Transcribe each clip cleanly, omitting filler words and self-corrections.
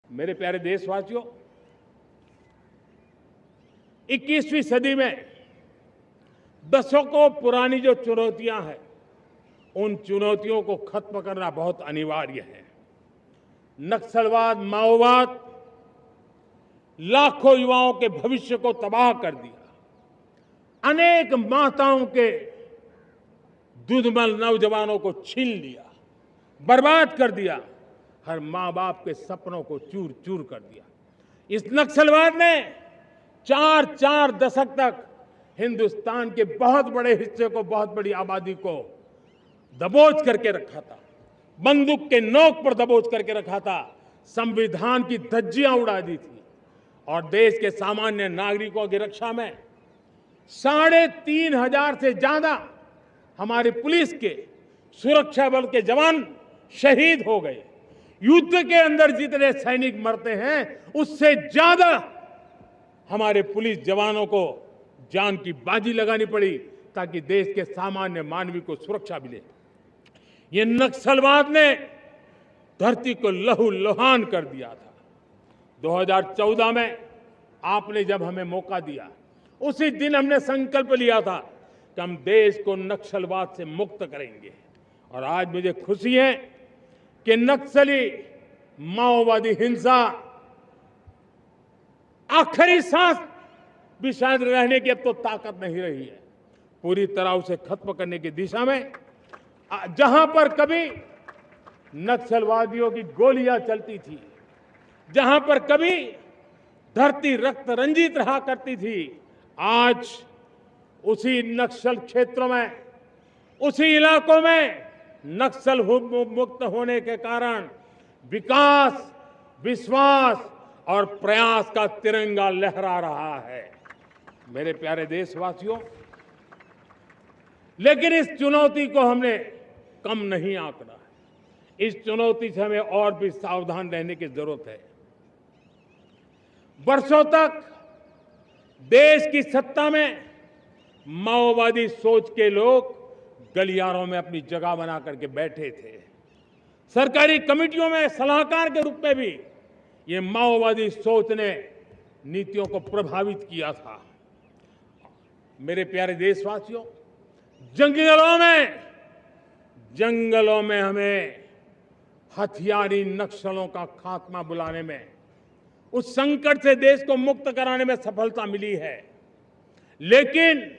मेरे प्यारे देशवासियों, 21वीं सदी में दशकों पुरानी जो चुनौतियां हैं, उन चुनौतियों को खत्म करना बहुत अनिवार्य है। नक्सलवाद, माओवाद लाखों युवाओं के भविष्य को तबाह कर दिया, अनेक माताओं के दूधमल नौजवानों को छीन लिया, बर्बाद कर दिया, हर मां बाप के सपनों को चूर चूर कर दिया। इस नक्सलवाद ने 4 दशक तक हिंदुस्तान के बहुत बड़े हिस्से को, बहुत बड़ी आबादी को दबोच करके रखा था, बंदूक के नोक पर दबोच करके रखा था, संविधान की धज्जियां उड़ा दी थी और देश के सामान्य नागरिकों की रक्षा में 3,500 से ज्यादा हमारी पुलिस के, सुरक्षा बल के जवान शहीद हो गए। युद्ध के अंदर जितने सैनिक मरते हैं, उससे ज्यादा हमारे पुलिस जवानों को जान की बाजी लगानी पड़ी ताकि देश के सामान्य मानवी को सुरक्षा मिले। ये नक्सलवाद ने धरती को लहूलुहान कर दिया था। 2014 में आपने जब हमें मौका दिया, उसी दिन हमने संकल्प लिया था कि हम देश को नक्सलवाद से मुक्त करेंगे। और आज मुझे खुशी है कि नक्सली माओवादी हिंसा आखिरी सांस भी शायद रहने की अब तो ताकत नहीं रही है। पूरी तरह उसे खत्म करने की दिशा में जहां पर कभी नक्सलवादियों की गोलियां चलती थी, जहां पर कभी धरती रक्त रंजित रहा करती थी, आज उसी नक्सल क्षेत्रों में, उसी इलाकों में नक्सल मुक्त होने के कारण विकास, विश्वास और प्रयास का तिरंगा लहरा रहा है। मेरे प्यारे देशवासियों, लेकिन इस चुनौती को हमने कम नहीं आंकना है। इस चुनौती से हमें और भी सावधान रहने की जरूरत है। वर्षों तक देश की सत्ता में माओवादी सोच के लोग गलियारों में अपनी जगह बना करके बैठे थे। सरकारी कमेटियों में सलाहकार के रूप में भी ये माओवादी सोच ने नीतियों को प्रभावित किया था। मेरे प्यारे देशवासियों, जंगलों में हमें हथियारी नक्सलों का खात्मा बुलाने में, उस संकट से देश को मुक्त कराने में सफलता मिली है। लेकिन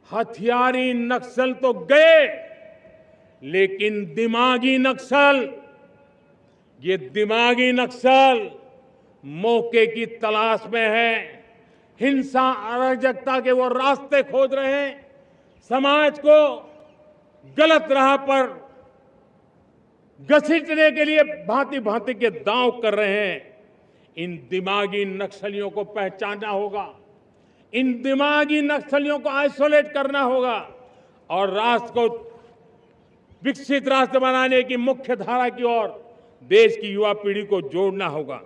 हथियारी नक्सल तो गए, लेकिन दिमागी नक्सल, ये दिमागी नक्सल मौके की तलाश में है, हिंसा, अराजकता के वो रास्ते खोज रहे हैं, समाज को गलत राह पर घसीटने के लिए भांति भांति के दांव कर रहे हैं। इन दिमागी नक्सलियों को पहचानना होगा, इन दिमागी नक्सलियों को आइसोलेट करना होगा और राष्ट्र को विकसित राष्ट्र बनाने की मुख्य धारा की ओर देश की युवा पीढ़ी को जोड़ना होगा।